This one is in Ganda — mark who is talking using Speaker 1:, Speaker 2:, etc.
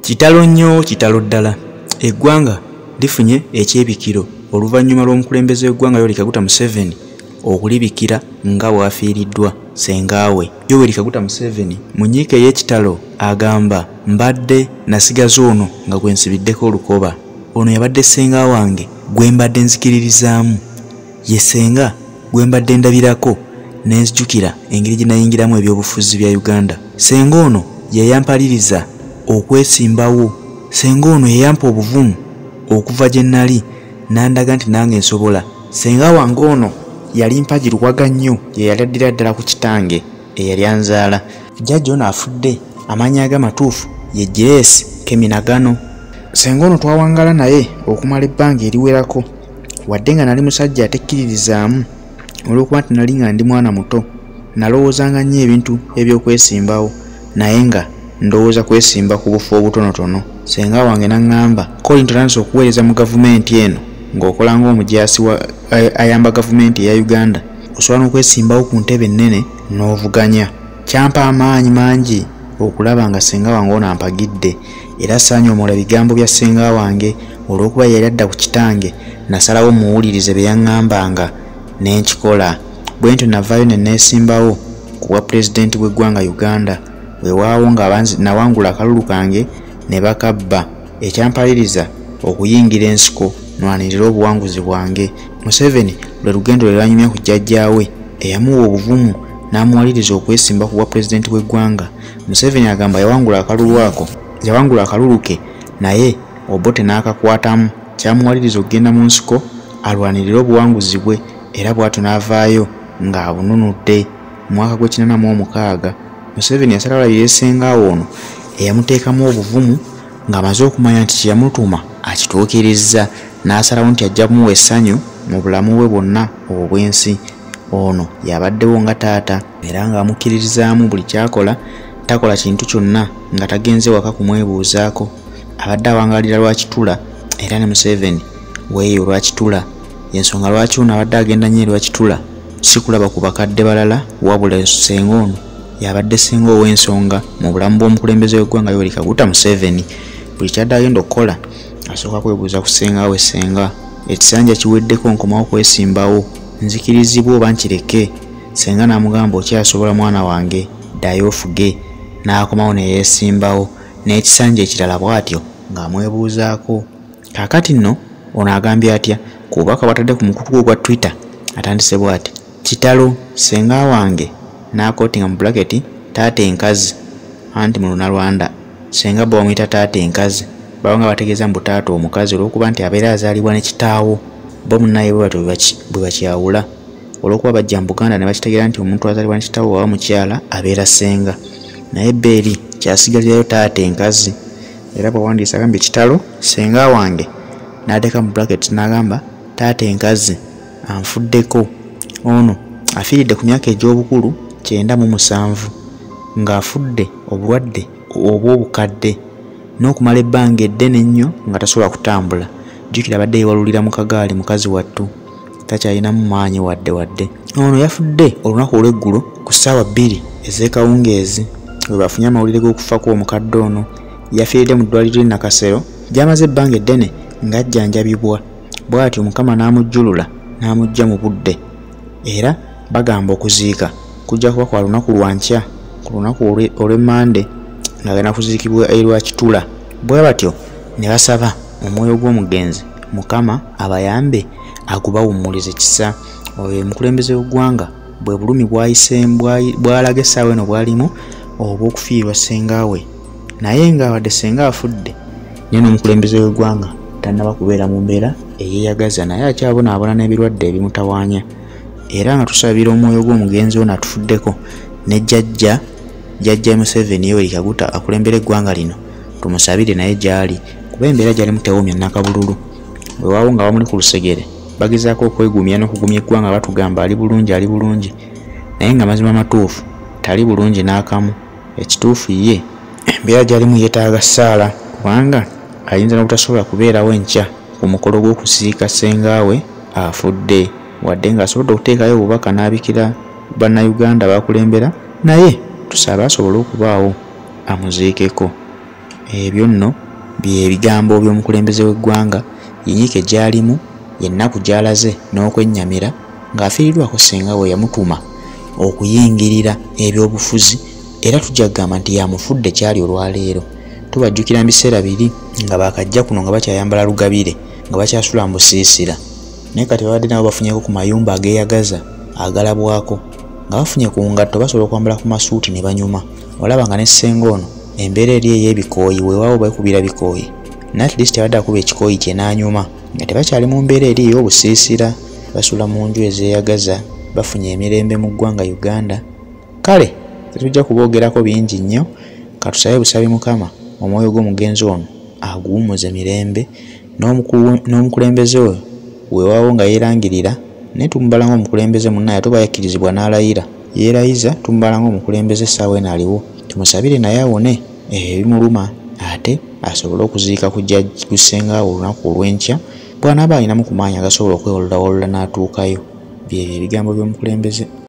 Speaker 1: Kitalo nnyo kitalo ddala. Eggwanga lifunye ekyebikiro oluvannyuma lw'omukulembeze w'eggwanga Yoweri Kaguta Museveni okulibikira nga bw'afiiriddwa ssengaawe. Yoweri Kaguta Museveni mu nyiike y'ekitalo agamba mbadde nasigaza ono nga gwe nsibiddeko olukoba. Ono yabadde ssenga wange gwe mbadde nzikiririzaamu. Ye ssenga gwe mbadde ndabirako ne nzijukira engeri gye nayingiramu ebyobufuzi bya Uganda. Ssenga ono ye yampaliriza okwesimbawo. Ssenga ono ye yampa obuvumu okuva gye nnali nandaga nti nange nsobola. Ssenga wange ono yali mpagiruwaga nnyo, ye yali addira ddala ku kitange eyali anzaala. Jjajja ono afudde, amannya ge amatuufu ye Grace Keminagano. Ssenga ono twawangala naye okumala ebbanga eriwerako, wadde nga nali musajja atekkiririzaamu olw'okuba nti nali nga ndi mwana muto. Nalowoozanga nnyo ebintu eby'okwesimbawo, naye nga ndowooza kwesimba ku bufu obutonotono. Ssenga wange n'aŋŋamba ko intotandise okuweereza mu gavumenti eno ng'okola ng'omujaasi ayamba gavumenti eya Uganda, osobola n'okwesimbawo ku ntebe ennene n'ovuganya. Kyampa amaanyi mangi okulaba nga ssenga wange ono ampagidde, era saanyoomola bigambo bya ssenga wange olw'okuba yali adda ku kitange. Nasalawo muwulirize bye yaŋŋambanga ne nkikola. Bwe ntyo navaayo ne neesimbawo ku bwa pulezidenti bw'eggwanga Uganda. Weewaawo nga nawangula akalulu kange ne bakabba, ekyampaliriza okuyingira ensiko nwanirira obuwanguzi bwange. Museveni lwe lugendo lwe lwanyumya ku jjajjaawe eyamuwa obuvumu n'amuwaliriza okwesimba ku bwa pulezidenti bw'eggwanga. Museveni agamba yawangula akalulu ke, naye Obote n'akakwatamu, kyamuwaliriza okugenda mu nsiko alwanirire obuwanguzi bwe, era bw'atyo n'avaayo ng'abununudde. Mu mwaka gw'86 Museveni yasalawo alabire ssengaawo ono eyamuteekamu obuvumu ng'amaze okumanya nti kye yamutuma akituukirizza, n'asalawo nti ajja kumuwa essanyu mu bulamu bwe bwonna obw'ensi. Ono yabaddewo nga taata, era ng'amukkiririzaamu buli kyakola, takola kintu kyonna nga tagenze waka kumwebuuzaako. Abadde awangalira Lwakitula, era ne Museveni weeyo Lwakitula. Ensonga lwaki ono abadde agenda nnyo Lwakitula si kulaba ku bakadde balala, wabula ssenga ono yabadde ssenga ow'ensonga mu bulamu bw'omukulembeze w'eggwanga Yoweri Kaguta Museveni. Buli kyadde agenda okukola asooka kwebuuza ku ssenga we. Ssenga, ekisanja kiweddeko nkomawo kwesimbawo, nzikirizibwa oba nkireke? Ssenga n'amugamba okyasobola mwana wange, ddayo ofuge. N'akomawo ne yeesimbawo n'ekisanja ekirala bw'atyo ng'amwebuuzaako. Kaakati nno ono agambye atya ku bubaka bw'atadde ku mukutu gwe gwa Twitter? Atandise bw'ati: kitalo ssenga wange n'akootinga mu bulaketi taata enkazi, anti mu Lunalwanda ssenga bwe bamuyita taata enkazi baba nga bategeeza mbu taata omukazi, olw'okuba nti abeera azaalibwa ne kitaawo. Bo munnaye bwe batyo bwe bakyawula, olw'okuba bajja mu Buganda ne bakitegeera nti omuntu azaalibwa ne kitaawo waba mukyala abeera ssenga, naye Beeri kyasigalirayo taata enkazi. Era bw'awandiisa agambye kitalo ssenga wange n'ateeka mu bulaketi n'agamba taata enkazi anfuddeko. Ono afiiridde ku myaka egy'obukulu 97 ng'afudde obulwadde obw'obukadde n'okumala ebbanga eddene ennyo nga tasobola kutambula. Jjukira abadde yeewalulira mu kagaali mukazi wattu, takyalinamu maanyi wadde. Ono yafudde olunaku olw'eggulo ku ssaawa 2 ez'ekawungeezi bwe bafunye amawulire g'okufa kw'omukadde ono. Yafiiridde mu ddwaliro e Nakasero gy'amaze ebbanga eddene ng'ajjanjabibwa. Bw'atyo Mukama n'amujjulula n'amujja mu budde, era bagamba okuziika kujja kuba kwa lunaku lwa nkya, ku lunaku olw'Emmande ng'agenda kuziikibwa e Lwakitula. Bwe batyo ne basaba omwoyo gw'omugenzi Mukama abayambe agubawummulize kisa. Oyo omukulembeze w'eggwanga bwe bulumi bw'alaga essaawa eno bwalimu obw'okufiirwa ssengaawe, naye ng'awadde ssenga afudde, naye n'omukulembeze w'eggwanga tannaba kubeera mu mbeera eyeeyagaza, naye akyabonaabona n'ebirwadde ebimutawaanya. Era nga tusabira omwoyo gw'omugenzi ono atufuddeko ne jjajja Museveni Yoweri Kaguta akulembera eggwanga lino, tumusabire naye gy'ali, kuba embeera gy'alimu tewoomya nnakabululu. Weewaawo nga bamuli ku lusegere bagezaako okwegumya n'okugumya eggwanga batugamba ali bulungi, naye nga mazima matuufu tali bulungi n'akamu. Ekituufu ye embeera gy'alimu yeetaaga ssaala, kubanga ayinza n'obutasobola kubeerawo enkya ku mukolo gw'okusiika ssengaawe afudde, wadde ng'asobodde okuteekayo obubaka n'abikira bannayuganda bakulembera, naye tusabe asobole okubaawo amuziikeko. ebyo nno byebigambo by'omukulembeze w'eggwanga Yinyike gy'alimu yennaku gy'alaze n'okwennyamira ng'afiiriddwako ssenga we yamutuma okuyingirira ebyobufuzi era tujja kugamba nti yamufudde kyali olwaleero. Tubajjukira mu biseera biri nga bakajja kuno nga bakyayambala lugabire nga bakyasula mu busiisira naye kati babadde nabo bafunyeko ku mayumba ageeyagaza agalabwako nga bafunye ku ngatto basobola okwambala ku masuuti ne banyuma. Olaba nga ne ssenga ono embeera eri ey'ebikooyi weewaawo bakubira bikooyi naye at least abadde akuba ekikooyi kye n'anyuma nga tebakyali mu mbeera eri ey'obusiisira basula mu nju ezeeyagaza bafunye emirembe mu ggwanga Uganda. Kale tetujja kuboogerako bingi nnyo katusabe busabe Mukama omwoyo gw'omugenzi ono aguwummuze mirembe n'omukulembeze we weewaawo nga yeerangirira naye tumubala ng'omukulembeze munnaye tuba yakkirizibwa n'alayira yeerayiza tumubala ng'omukulembeze essaawa eno aliwo tumusabire naye awone ebimuluma ate asobole okuziika kujja kusenga olunaku olw'enkya bw'anaaba alinamu ku maanyi agasobola okwewololawolola n'atuukayo. Byebyo ebigambo by'omukulembeze.